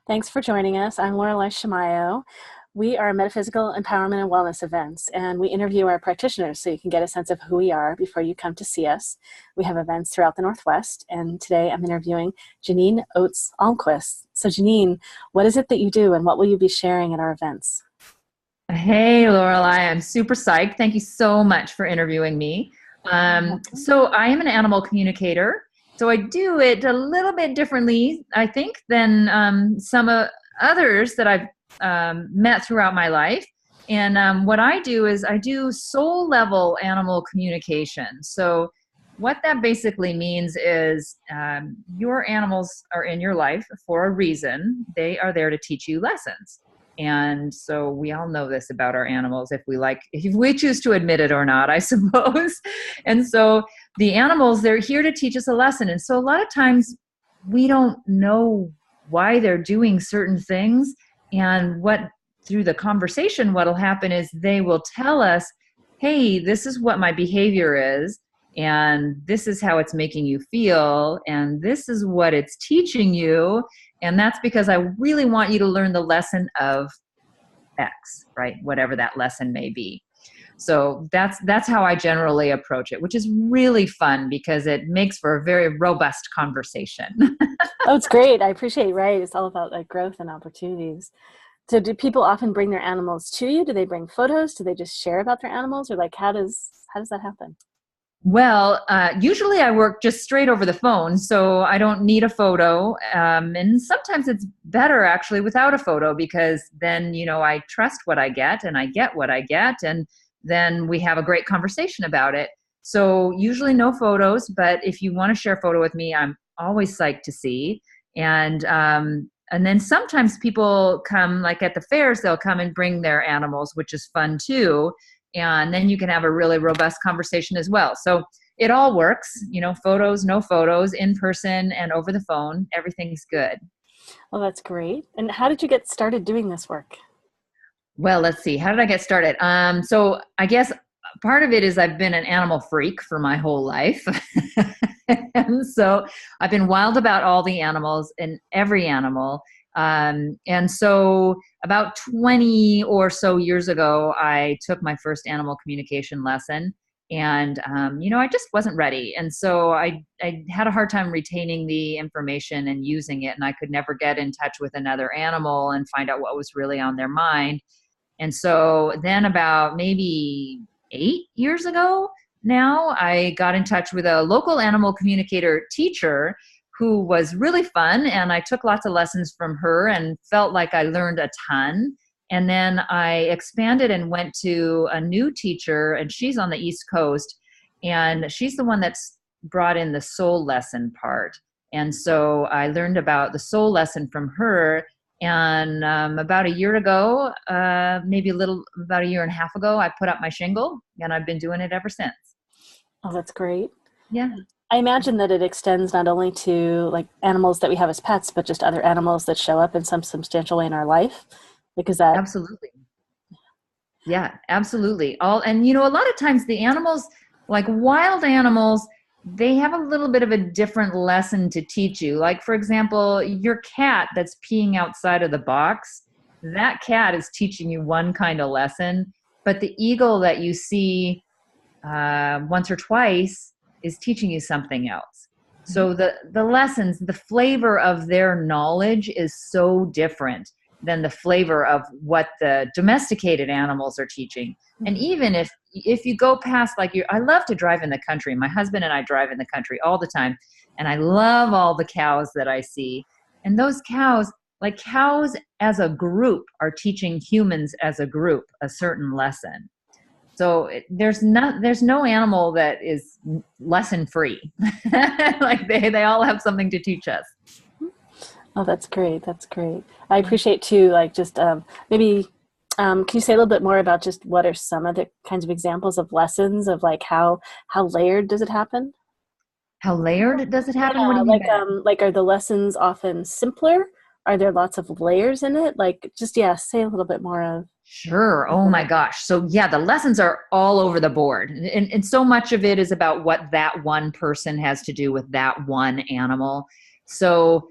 Thanks for joining us. I'm Lorelei Shamayo. We are Metaphysical Empowerment and Wellness Events, and we interview our practitioners so you can get a sense of who we are before you come to see us. We have events throughout the Northwest, and today I'm interviewing Janine Oates Almquist. So Janine, what is it that you do, and what will you be sharing at our events? Hey, Lorelei, I'm super psyched. Thank you so much for interviewing me. So I am an animal communicator. So I do it a little bit differently, I think, than some others that I've met throughout my life. And what I do is I do soul level animal communication. So what that basically means is your animals are in your life for a reason. They are there to teach you lessons. And so we all know this about our animals if we choose to admit it or not, I suppose. And so the animals, they're here to teach us a lesson. And so a lot of times we don't know why they're doing certain things. And through the conversation, what'll happen is they will tell us, hey, this is what my behavior is. And this is how it's making you feel. And this is what it's teaching you. And that's because I really want you to learn the lesson of X, right? Whatever that lesson may be. So that's how I generally approach it, which is really fun because it makes for a very robust conversation. Oh, it's great. I appreciate it, right? It's all about like growth and opportunities. So do people often bring their animals to you? Do they bring photos? Do they just share about their animals? Or like how does that happen? Well, usually I work just straight over the phone, so I don't need a photo. And sometimes it's better actually without a photo because then, I trust what I get and I get what I get, and then we have a great conversation about it. So usually no photos, but if you want to share a photo with me, I'm always psyched to see. And then sometimes people come, like at the fairs, they'll come and bring their animals, which is fun too. And then you can have a really robust conversation as well. So it all works, photos, no photos, in person and over the phone, everything's good. Oh, that's great. And how did you get started doing this work? Well, let's see. How did I get started? So I guess part of it is I've been an animal freak for my whole life. And so I've been wild about all the animals and every animal. And so about 20 or so years ago, I took my first animal communication lesson. And, I just wasn't ready. And so I had a hard time retaining the information and using it. And I could never get in touch with another animal and find out what was really on their mind. And so then about maybe 8 years ago now, I got in touch with a local animal communicator teacher who was really fun. And I took lots of lessons from her and felt like I learned a ton. And then I expanded and went to a new teacher, and she's on the East Coast. And she's the one that's brought in the soul lesson part. And so I learned about the soul lesson from her. And about a year ago, about a year and a half ago, I put up my shingle, and I've been doing it ever since. Oh, that's great. Yeah, I imagine that it extends not only to like animals that we have as pets, but just other animals that show up in some substantial way in our life. Because that, absolutely. Yeah, absolutely. A lot of times the animals, like wild animals, they have a little bit of a different lesson to teach you. Like, for example, your cat that's peeing outside of the box, that cat is teaching you one kind of lesson, but the eagle that you see once or twice is teaching you something else. So the lessons, the flavor of their knowledge is so different than the flavor of what the domesticated animals are teaching. And even if you go past, I love to drive in the country. My husband and I drive in the country all the time, and I love all the cows that I see. And those cows, like cows as a group, are teaching humans as a group a certain lesson. So there's no animal that is lesson free. Like they all have something to teach us. oh, that's great. That's great. I appreciate too, like just maybe, can you say a little bit more about just what are some of the kinds of examples of lessons of like how layered does it happen? How layered does it happen? What do Yeah, you mean by that? like are the lessons often simpler? Are there lots of layers in it? Like just yeah, say a little bit more of. Sure. Oh my gosh. So yeah, the lessons are all over the board. And so much of it is about what that one person has to do with that one animal. So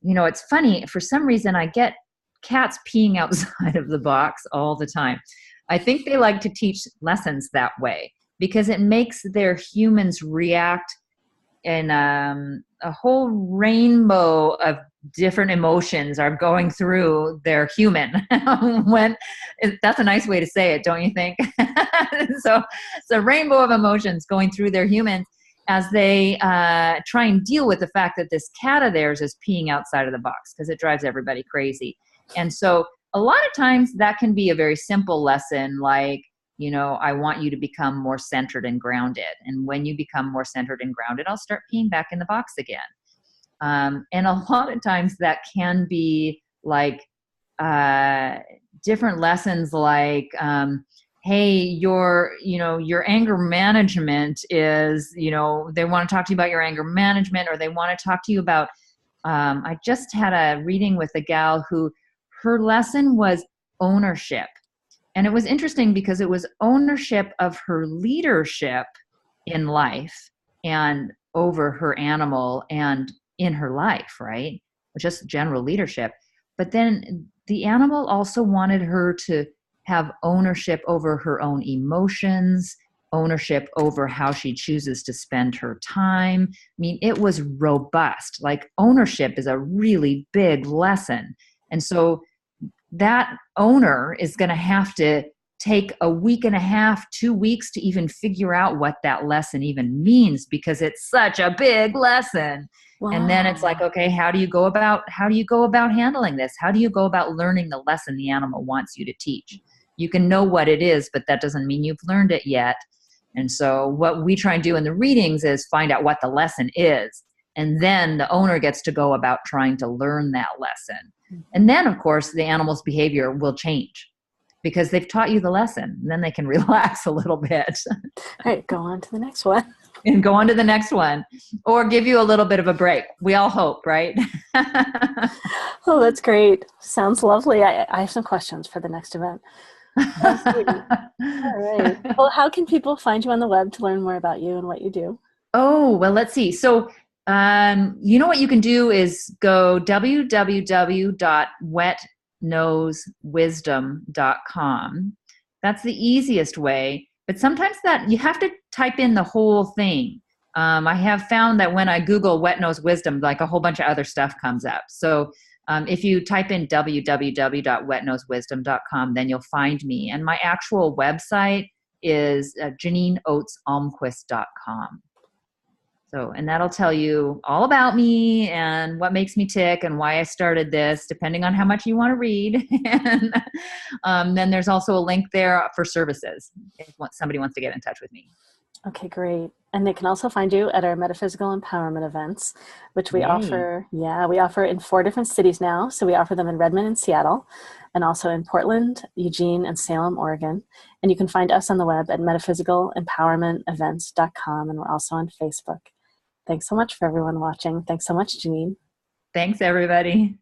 it's funny. For some reason, I get cats peeing outside of the box all the time. I think they like to teach lessons that way because it makes their humans react in a whole rainbow of different emotions are going through their human. That's a nice way to say it, don't you think? So it's a rainbow of emotions going through their humans as they try and deal with the fact that this cat of theirs is peeing outside of the box because it drives everybody crazy. And so a lot of times that can be a very simple lesson, like, I want you to become more centered and grounded. And when you become more centered and grounded, I'll start peeing back in the box again. And a lot of times that can be like different lessons like, hey, your anger management is, they want to talk to you about your anger management, or they want to talk to you about, I just had a reading with a gal who her lesson was ownership. And it was interesting because it was ownership of her leadership in life and over her animal and in her life, right? Just general leadership. But then the animal also wanted her to have ownership over her own emotions, ownership over how she chooses to spend her time. I mean, it was robust. Like, ownership is a really big lesson. And so that owner is going to have to take a week and a half, 2 weeks to even figure out what that lesson even means, because it's such a big lesson. Wow. And then it's like, okay, how do you go about handling this? How do you go about learning the lesson the animal wants you to teach? You can know what it is, but that doesn't mean you've learned it yet. And so what we try and do in the readings is find out what the lesson is. And then the owner gets to go about trying to learn that lesson. And then, of course, the animal's behavior will change because they've taught you the lesson. And then they can relax a little bit. All right, go on to the next one. And go on to the next one. Or give you a little bit of a break. We all hope, right? Oh, that's great. Sounds lovely. I have some questions for the next event. All right. Well, how can people find you on the web to learn more about you and what you do? Oh, well, let's see. So, what you can do is go www.wetnosewisdom.com. That's the easiest way. But sometimes that you have to type in the whole thing. I have found that when I Google wet nose wisdom, like a whole bunch of other stuff comes up. So if you type in www.wetnosewisdom.com, then you'll find me. And my actual website is JanineOatesAlmquist.com. So, and that'll tell you all about me and what makes me tick and why I started this, depending on how much you want to read. And then there's also a link there for services if somebody wants to get in touch with me. Okay, great. And they can also find you at our Metaphysical Empowerment events, which we offer. Yeah, we offer in 4 different cities now. So we offer them in Redmond and Seattle, and also in Portland, Eugene, and Salem, Oregon. And you can find us on the web at MetaphysicalEmpowermentEvents.com, and we're also on Facebook. Thanks so much for everyone watching. Thanks so much, Janine. Thanks, everybody.